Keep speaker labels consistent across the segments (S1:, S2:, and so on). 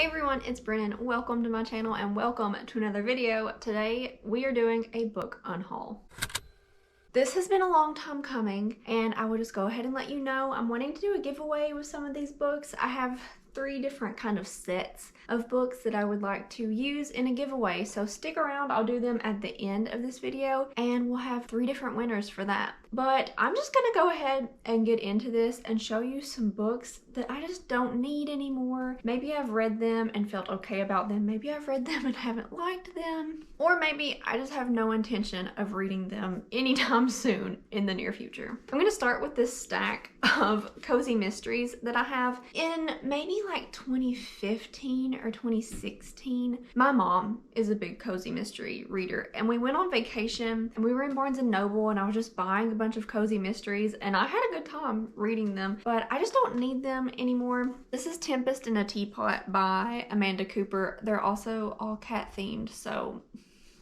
S1: Hey everyone, it's Brennan. Welcome to my channel and welcome to another video. Today we are doing a book unhaul. This has been a long time coming and I will just go ahead and let you know I'm wanting to do a giveaway with some of these books. I have 3 different kind of sets of books that I would like to use in a giveaway, so stick around. I'll do them at the end of this video and we'll have 3 different winners for that. But I'm just gonna go ahead and get into this and show you some books that I just don't need anymore. Maybe I've read them and felt okay about them, maybe I've read them and haven't liked them, or maybe I just have no intention of reading them anytime soon in the near future. I'm gonna start with this stack of cozy mysteries that I have. In maybe like 2015 or 2016, my mom is a big cozy mystery reader and we went on vacation and we were in Barnes & Noble and I was just buying a bunch of cozy mysteries and I had a good time reading them, but I just don't need them anymore. This is Tempest in a Teapot by Amanda Cooper. They're also all cat themed, so.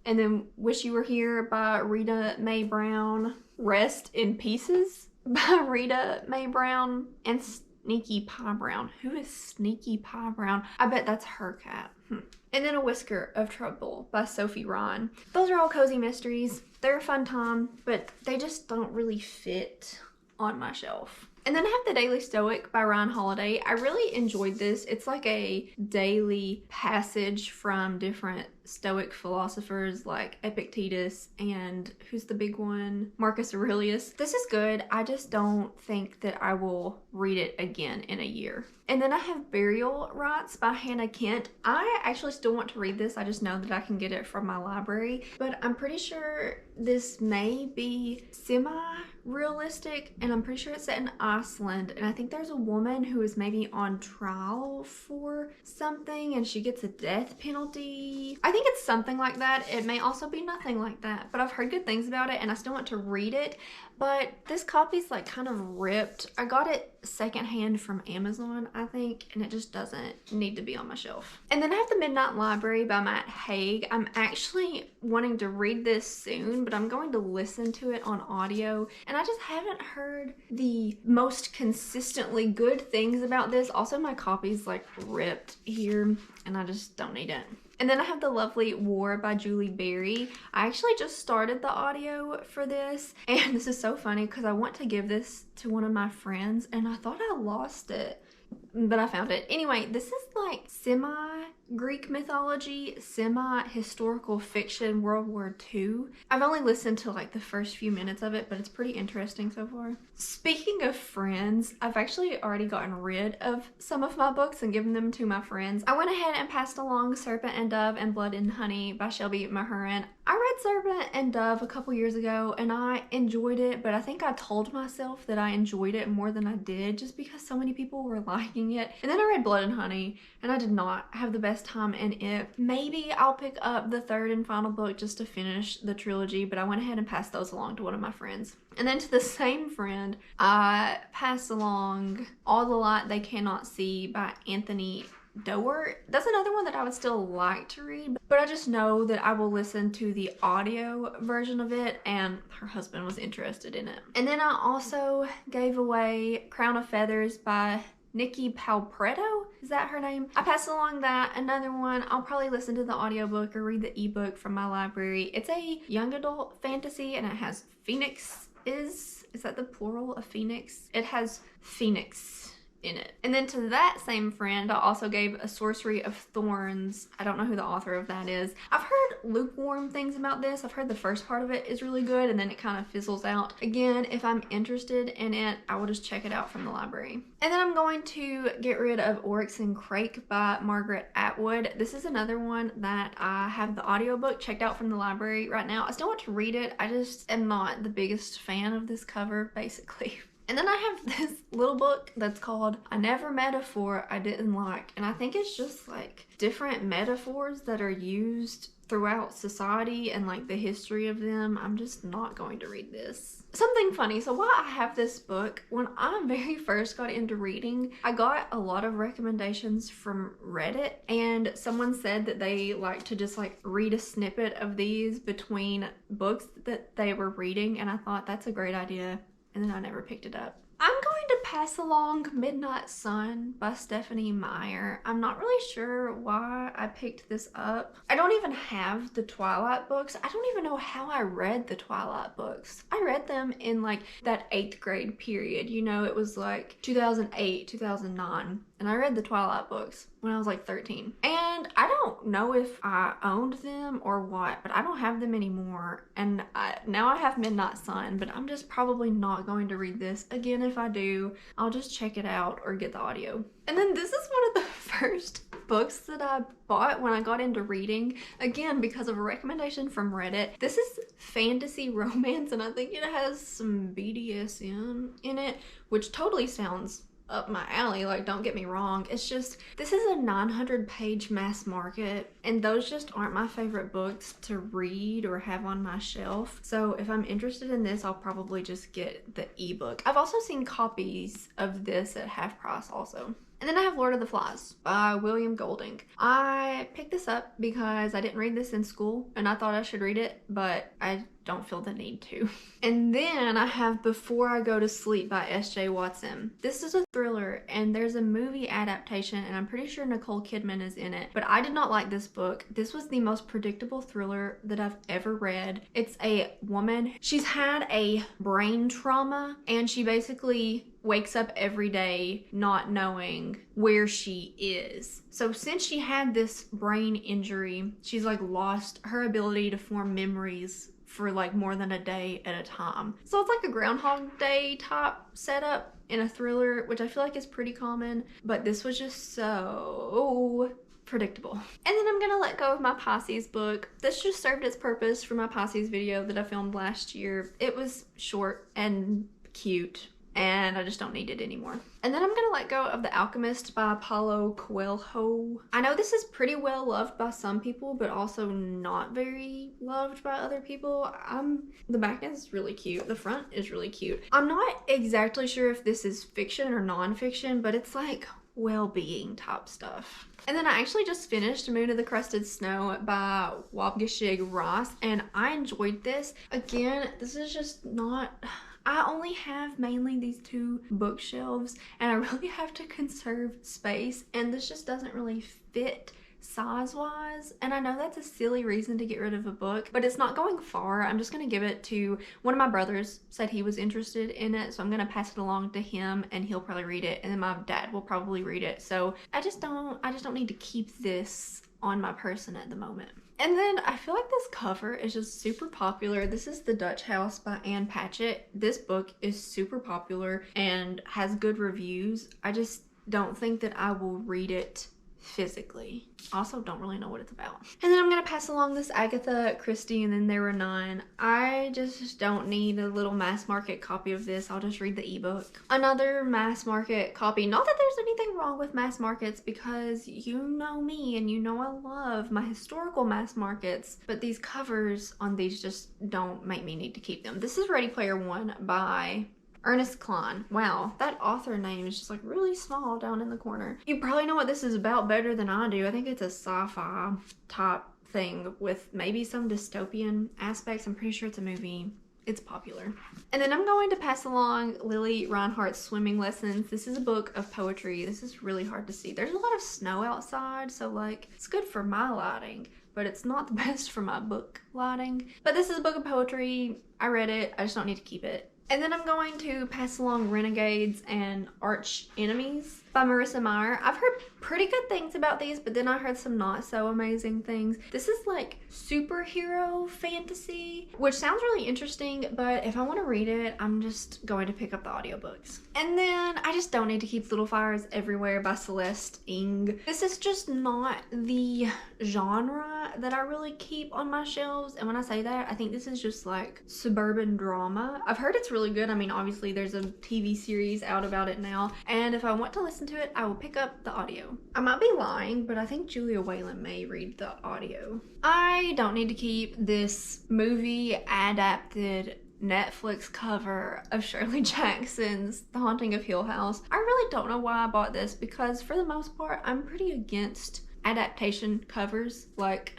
S1: And then Wish You Were Here by Rita Mae Brown. Rest in Pieces by Rita Mae Brown. And Sneaky Pie Brown. Who is Sneaky Pie Brown? I bet that's her cat. And then A Whisker of Trouble by Sophie Ron. Those are all cozy mysteries. They're a fun time, but they just don't really fit on my shelf. And then I have The Daily Stoic by Ryan Holiday. I really enjoyed this. It's like a daily passage from different Stoic philosophers like Epictetus and who's the big one? Marcus Aurelius. This is good. I just don't think that I will read it again in a year. And then I have Burial Rites by Hannah Kent. I actually still want to read this. I just know that I can get it from my library, but I'm pretty sure this may be semi-realistic and I'm pretty sure it's set in Iceland, and I think there's a woman who is maybe on trial for something and she gets a death penalty. I think it's something like that. It may also be nothing like that, but I've heard good things about it and I still want to read it. But this copy's like kind of ripped. I got it secondhand from Amazon, I think, and it just doesn't need to be on my shelf. And then I have The Midnight Library by Matt Haig. I'm actually wanting to read this soon, but I'm going to listen to it on audio, and I just haven't heard the most consistently good things about this. Also, my copy's like ripped here, and I just don't need it. And then I have The Lovely War by Julie Berry. I actually just started the audio for this, and this is so funny because I want to give this to one of my friends and I thought I lost it, but I found it. Anyway, this is like semi-Greek mythology, semi-historical fiction, World War II. I've only listened to like the first few minutes of it, but it's pretty interesting so far. Speaking of friends, I've actually already gotten rid of some of my books and given them to my friends. I went ahead and passed along Serpent and Dove and Blood and Honey by Shelby Mahurin. I read Serpent and Dove a couple years ago and I enjoyed it, but I think I told myself that I enjoyed it more than I did just because so many people were liking it. And then I read Blood and Honey and I did not have the best time in it. Maybe I'll pick up the 3rd and final book just to finish the trilogy, but I went ahead and passed those along to one of my friends. And then to the same friend, I passed along All the Light They Cannot See by Anthony Doerr. That's another one that I would still like to read, but I just know that I will listen to the audio version of it, and her husband was interested in it. And then I also gave away Crown of Feathers by Nikki Palpretto. Is that her name? I passed along that. Another one, I'll probably listen to the audiobook or read the ebook from my library. It's a young adult fantasy and it has Phoenix. Is that the plural of Phoenix? It has Phoenix in it. And then to that same friend, I also gave A Sorcery of Thorns. I don't know who the author of that is. I've heard lukewarm things about this. I've heard the first part of it is really good and then it kind of fizzles out. Again, if I'm interested in it, I will just check it out from the library. And then I'm going to get rid of Oryx and Crake by Margaret Atwood. This is another one that I have the audiobook checked out from the library right now. I still want to read it. I just am not the biggest fan of this cover, basically. And then I have this little book that's called I Never Metaphor I Didn't Like. And I think it's just like different metaphors that are used throughout society and like the history of them. I'm just not going to read this. Something funny, so while I have this book, when I very first got into reading, I got a lot of recommendations from Reddit, and someone said that they like to just like read a snippet of these between books that they were reading, and I thought that's a great idea. And then I never picked it up. I'm going to pass along Midnight Sun by Stephanie Meyer. I'm not really sure why I picked this up. I don't even have the Twilight books. I don't even know how I read the Twilight books. I read them in like that 8th grade period. You know, it was like 2008, 2009. And I read the Twilight books when I was like 13. And I don't know if I owned them or what, but I don't have them anymore. And now I have Midnight Sun, but I'm just probably not going to read this. Again, if I do, I'll just check it out or get the audio. And then this is one of the first books that I bought when I got into reading, again because of a recommendation from Reddit. This is fantasy romance, and I think it has some BDSM in it, which totally sounds up my alley, like don't get me wrong. It's just, this is a 900-page mass market, and those just aren't my favorite books to read or have on my shelf. So if I'm interested in this, I'll probably just get the ebook. I've also seen copies of this at half price also. And then I have Lord of the Flies by William Golding. I picked this up because I didn't read this in school and I thought I should read it, but I don't feel the need to. And then I have Before I Go to Sleep by S.J. Watson. This is a thriller and there's a movie adaptation and I'm pretty sure Nicole Kidman is in it, but I did not like this book. This was the most predictable thriller that I've ever read. It's a woman, she's had a brain trauma and she basically wakes up every day not knowing where she is. So since she had this brain injury, she's like lost her ability to form memories for like more than a day at a time. So it's like a Groundhog Day type setup in a thriller, which I feel like is pretty common, but this was just so predictable. And then I'm gonna let go of my Pisces book. This just served its purpose for my Pisces video that I filmed last year. It was short and cute, and I just don't need it anymore. And then I'm gonna let go of The Alchemist by Paulo Coelho. I know this is pretty well loved by some people, but also not very loved by other people. The back is really cute. The front is really cute. I'm not exactly sure if this is fiction or non-fiction, but it's like well-being type stuff. And then I actually just finished Moon of the Crusted Snow by Wabgashig Ross, and I enjoyed this. Again, this is just not... I only have mainly these 2 bookshelves and I really have to conserve space, and this just doesn't really fit size-wise. And I know that's a silly reason to get rid of a book, but it's not going far. I'm just gonna give it to one of my brothers, said he was interested in it, so I'm gonna pass it along to him and he'll probably read it, and then my dad will probably read it. So I just don't need to keep this on my person at the moment. And then I feel like this cover is just super popular. This is The Dutch House by Anne Patchett. This book is super popular and has good reviews. I just don't think that I will read it physically. Also don't really know what it's about. And then I'm gonna pass along this Agatha Christie and Then There Were Nine. I just don't need a little mass market copy of this. I'll just read the ebook. Another mass market copy. Not that there's anything wrong with mass markets, because you know me and you know I love my historical mass markets, but these covers on these just don't make me need to keep them. This is Ready Player One by Ernest Cline. Wow, that author name is just like really small down in the corner. You probably know what this is about better than I do. I think it's a sci-fi type thing with maybe some dystopian aspects. I'm pretty sure it's a movie. It's popular. And then I'm going to pass along Lily Reinhardt's Swimming Lessons. This is a book of poetry. This is really hard to see. There's a lot of snow outside, so like it's good for my lighting, but it's not the best for my book lighting. But this is a book of poetry. I read it. I just don't need to keep it. And then I'm going to pass along Renegades and Arch Enemies by Marissa Meyer. I've heard pretty good things about these, but then I heard some not so amazing things. This is like superhero fantasy, which sounds really interesting, but if I want to read it, I'm just going to pick up the audiobooks. And then I just don't need to keep Little Fires Everywhere by Celeste Ng. This is just not the genre that I really keep on my shelves, and when I say that, I think this is just like suburban drama. I've heard it's really good. I mean, obviously there's a TV series out about it now, and if I want to listen to it, I will pick up the audio. I might be lying, but I think Julia Whalen may read the audio. I don't need to keep this movie adapted Netflix cover of Shirley Jackson's The Haunting of Hill House. I really don't know why I bought this, because for the most part, I'm pretty against adaptation covers. Like,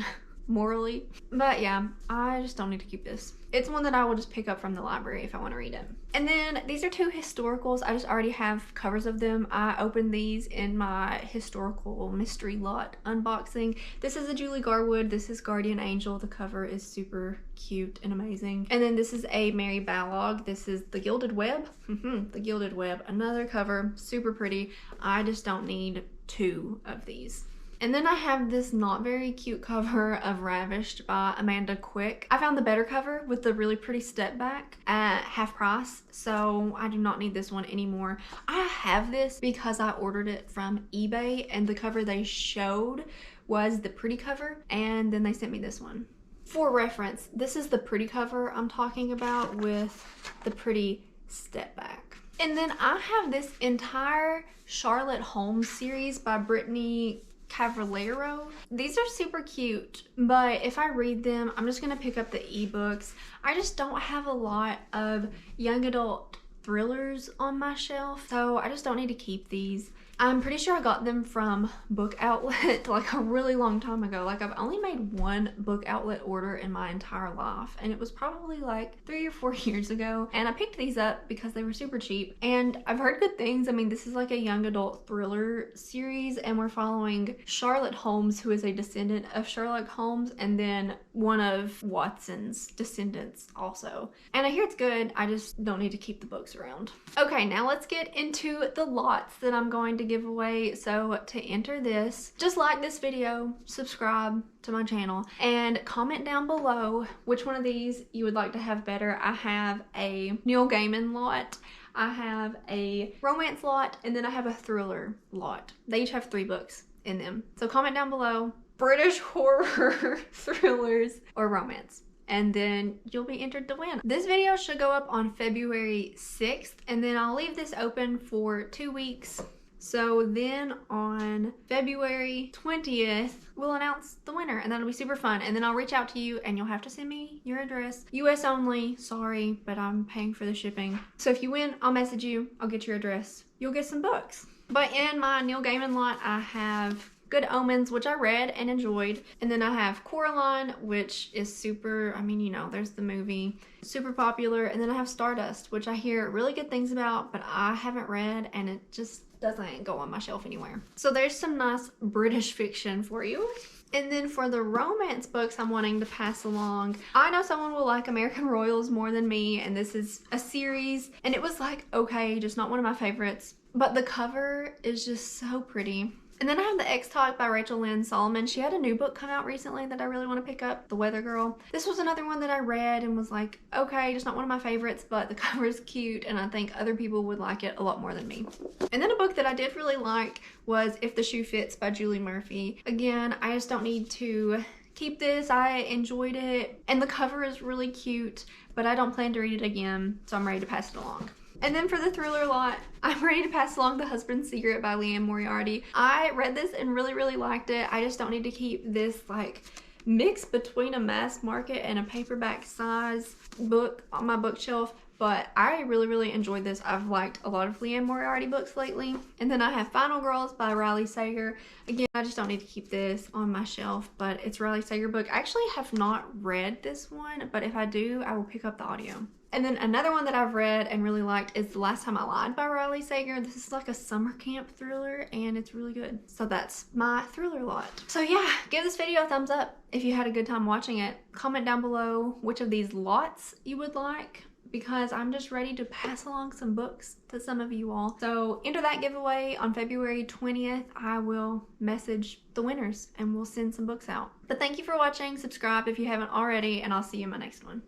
S1: morally. But yeah, I just don't need to keep this. It's one that I will just pick up from the library if I want to read it. And then these are two historicals. I just already have covers of them. I opened these in my historical mystery lot unboxing. This is a Julie Garwood. This is Guardian Angel. The cover is super cute and amazing. And then this is a Mary Balog. This is The Gilded Web. The Gilded Web. Another cover, super pretty. I just don't need two of these. And then I have this not very cute cover of Ravished by Amanda Quick. I found the better cover with the really pretty step back at half price, so I do not need this one anymore. I have this because I ordered it from eBay and the cover they showed was the pretty cover, and then they sent me this one. For reference, this is the pretty cover I'm talking about with the pretty step back. And then I have this entire Charlotte Holmes series by Brittany Cavallero. These are super cute, but if I read them, I'm just gonna pick up the ebooks. I just don't have a lot of young adult thrillers on my shelf, so I just don't need to keep these. I'm pretty sure I got them from Book Outlet like a really long time ago. Like, I've only made one Book Outlet order in my entire life, and it was probably like 3 or 4 years ago. And I picked these up because they were super cheap, and I've heard good things. I mean, this is like a young adult thriller series, and we're following Charlotte Holmes, who is a descendant of Sherlock Holmes, and then one of Watson's descendants also. And I hear it's good. I just don't need to keep the books around. Okay, now let's get into the lots that I'm going to give away. So to enter this, just like this video, subscribe to my channel, and comment down below which one of these you would like to have better. I have a Neil Gaiman lot, I have a romance lot, and then I have a thriller lot. They each have 3 books in them. So comment down below British horror, thrillers, or romance, and then you'll be entered to win. This video should go up on February 6th, and then I'll leave this open for 2 weeks. So then on February 20th, we'll announce the winner, and that'll be super fun. And then I'll reach out to you and you'll have to send me your address. US only, sorry, but I'm paying for the shipping. So if you win, I'll message you, I'll get your address. You'll get some books. But in my Neil Gaiman lot, I have Good Omens, which I read and enjoyed. And then I have Coraline, which is super, I mean, you know, there's the movie, super popular. And then I have Stardust, which I hear really good things about, but I haven't read, and it just doesn't go on my shelf anywhere. So there's some nice British fiction for you. And then for the romance books I'm wanting to pass along, I know someone will like American Royals more than me, and this is a series, and it was like, okay, just not one of my favorites, but the cover is just so pretty. And then I have The X-Talk by Rachel Lynn Solomon. She had a new book come out recently that I really want to pick up, The Weather Girl. This was another one that I read and was like, okay, just not one of my favorites, but the cover is cute, and I think other people would like it a lot more than me. And then a book that I did really like was If the Shoe Fits by Julie Murphy. Again, I just don't need to keep this. I enjoyed it, and the cover is really cute, but I don't plan to read it again, so I'm ready to pass it along. And then for the thriller lot, I'm ready to pass along The Husband's Secret by Liane Moriarty. I read this and really, really liked it. I just don't need to keep this like mix between a mass market and a paperback size book on my bookshelf, but I really, really enjoyed this. I've liked a lot of Liane Moriarty books lately. And then I have Final Girls by Riley Sager. Again, I just don't need to keep this on my shelf, but it's a Riley Sager book. I actually have not read this one, but if I do, I will pick up the audio. And then another one that I've read and really liked is The Last Time I Lied by Riley Sager. This is like a summer camp thriller, and it's really good. So that's my thriller lot. So yeah, give this video a thumbs up if you had a good time watching it. Comment down below which of these lots you would like, because I'm just ready to pass along some books to some of you all. So enter that giveaway on February 20th. I will message the winners and we'll send some books out. But thank you for watching. Subscribe if you haven't already, and I'll see you in my next one.